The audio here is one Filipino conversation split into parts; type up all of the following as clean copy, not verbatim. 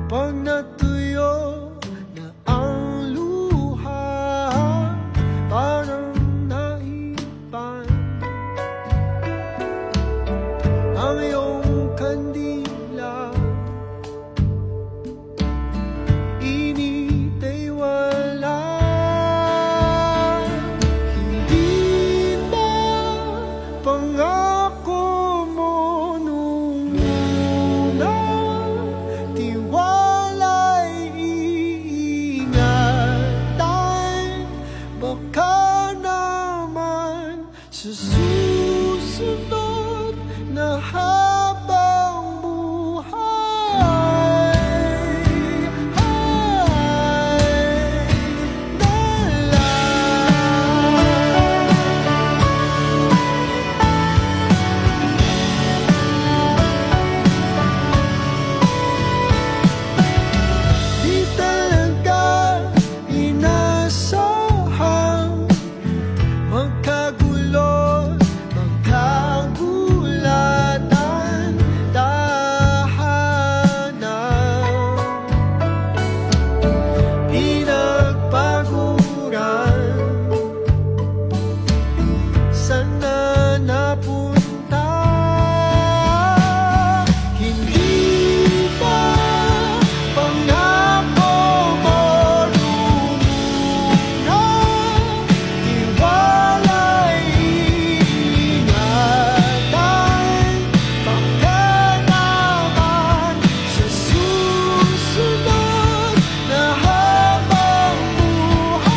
Pag natuyo na ang luha, parang naipan ang iyong kandila. Init ay wala. Hindi ba pangako mo nung una? Tiwala'y iingatan. Baka naman sa susunod na habang buhay di talaga inasahang magkagulo, magkagulatan, tahanan pinagpaguran. Sana napunta. Hindi ba pangako mo nung una? Tiwala'y iingatan. Baka naman sa susunod na habang buhay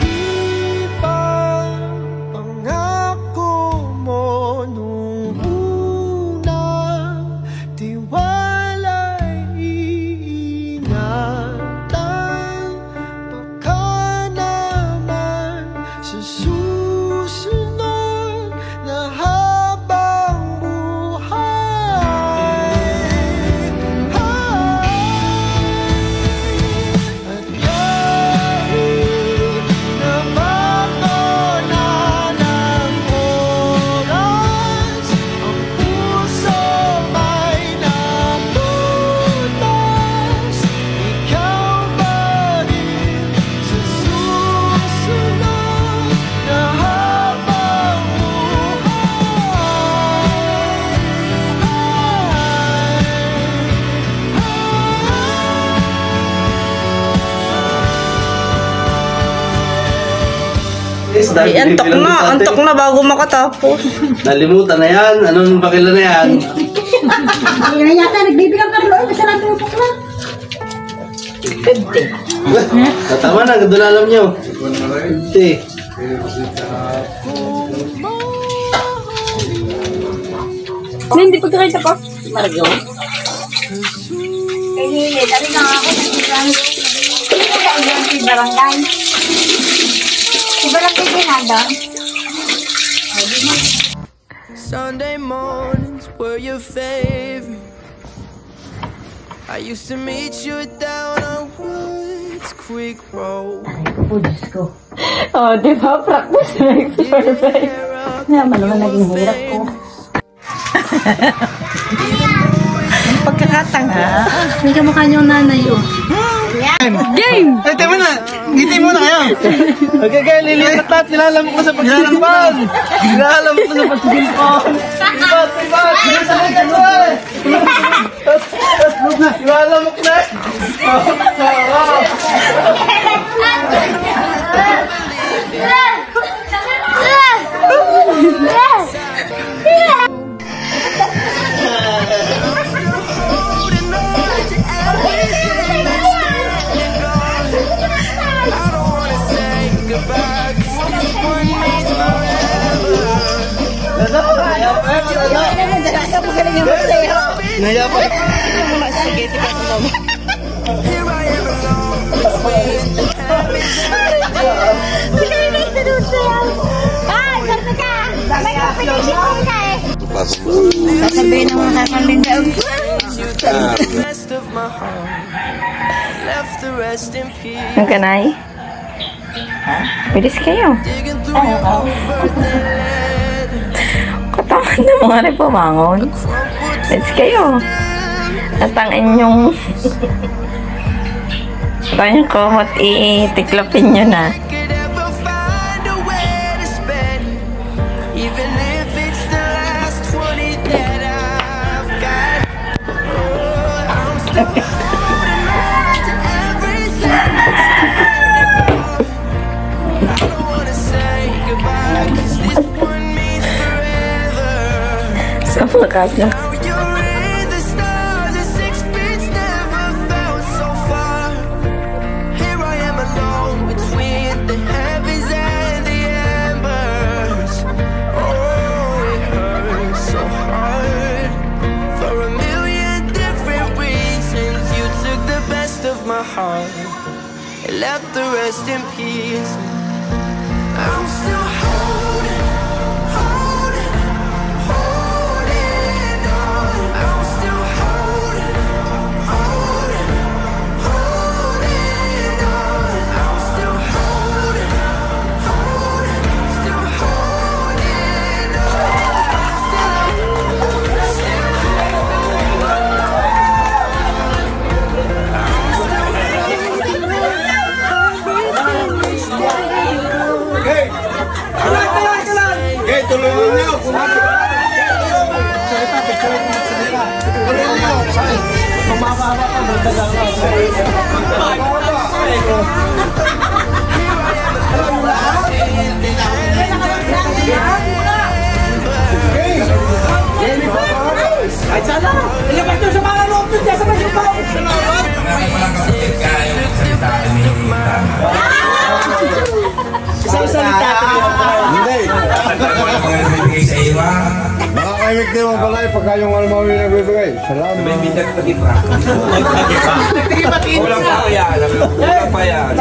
di ba pangako mo nung una? Tiwala'y iingatan. Baka naman sa susunod na habang buhay at kahit nabago na ng oras, ang puso may nabutas. Ikaw pa rin sa susunod na habang Ay, antok na bago makatapos. Nalimutan na yan. Anong pakila na yan? Hindi na yata, nagbibilang ka rin. Masarap yung pukla. Tama na, doon alam nyo. Hindi pagkakita pa. Margo. Kaya dali na ako. Si barangay. Si barangay din nandun. Sunday mornings were your favorite. I used to meet you down on Woods Creek Road. Ay, Diyos ko. Oh, di ba? Practice makes perfect. Naman naman naging hirap ko. Ang pagkakatanga. May kamukha niyong nanay, oh. Game! Ay, tayo na! Ngiti muna kayo! Okay, kaya lilipat lahat. Nilalamok ko sa pagsalampan! Nilalamok ko sa pagsalampan! Tibat! Tibat! Nilalamok ka doon! Nilalamok na! Naya pa. Here I am alone between Sasabihin ng mga kalinda. Ang kanay? Bilis kayo. Katangan na mga rin pumangon. Bilis kayo. At ang inyong tayong komot itiklopin nyo na. Sa lakas na. It left the rest in peace. I'm still holding on. I'm still holding on. I'm still holding tulungan niyo. Tulungan niyo. Pumababa ka. Magdagang ay, sana! Ilabas nyo sa mga loob nyo dyan sa masipag! Isang salita ito yung hindi! Nakakaimik din mo pala pagka yung almawi na bibigay. Salamat! May bidag pa di pa. Ulang pa yan! Ulang pa yan!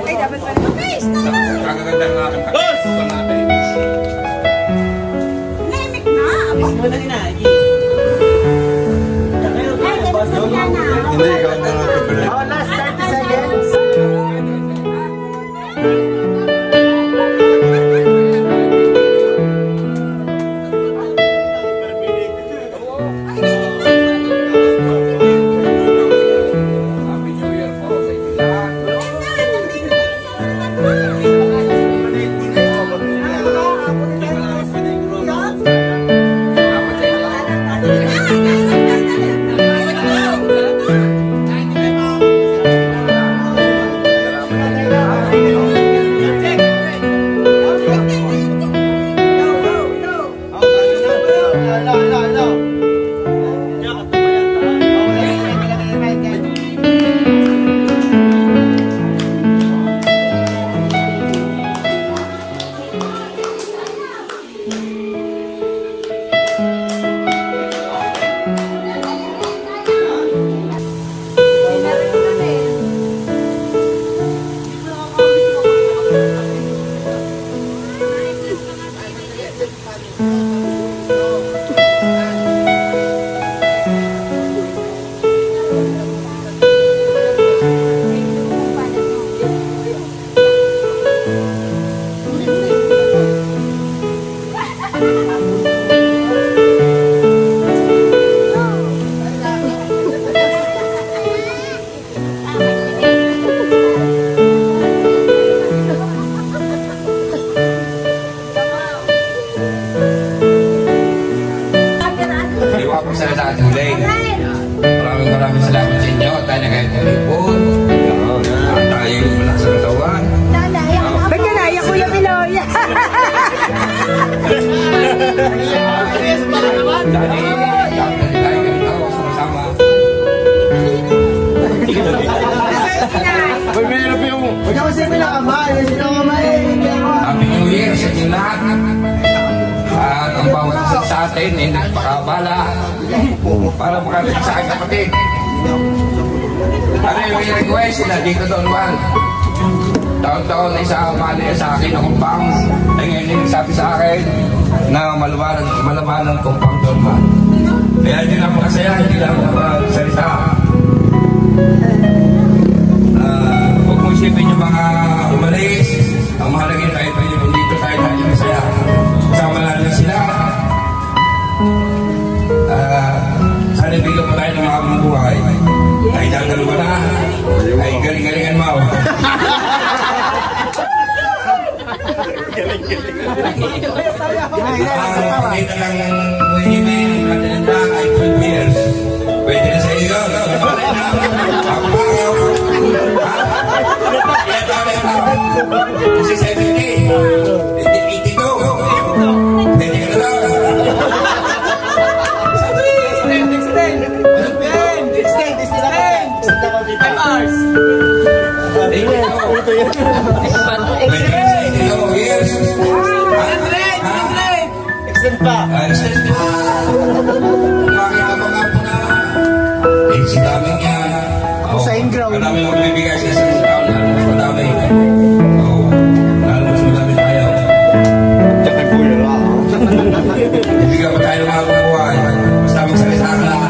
Ay, dapat pa naman. Kagaganda nga aking pakikita natin. Nemik na. Hindi, ikaw na natin pala. Oh, last 30 seconds. Maraming salamat sa inyo. Tayo na kayo tulipon. Tayo yung malakas sa katawan. Ba't ka naya, Kuya Piloy? Dali tayo ganito. Sama-sama. Huwag ka masipin na kamay. Happy New Year sa inyo lahat. At ang bawat isa sa atin ay nagpakabala para makarating sa aking kapatid. Ano yung request sila dito doon, Juan? taon-taon ay sa mali sa akin akong pang ay ngayon sabi sa akin na malabanan kong pang dorma. Kaya hindi na makasaya, hindi lang magsalita. Huwag mo isipin yung mga umalis. Ang mahalaga tayo kung dito tayo masaya. Kasama natin sila. Sana bigyan pa tayo ng mga buhay. Ay dadalawa na. Ay galing-galingan mo. Pakita lang ng buhibin natin na ay 12 years. Pwede na sa iyo. Kasi 70. 82. Pwede ka na lang. Extend pa. Extend pa. Makita mo nga po na. Si daming yan. Sa in-ground. Kadami lang bibigay sa isang ground. Madami. Lalo mas madami tayo. Diyan po yun lang. Bibigyan mo tayo mga buhay. Basta magsalita ka lang.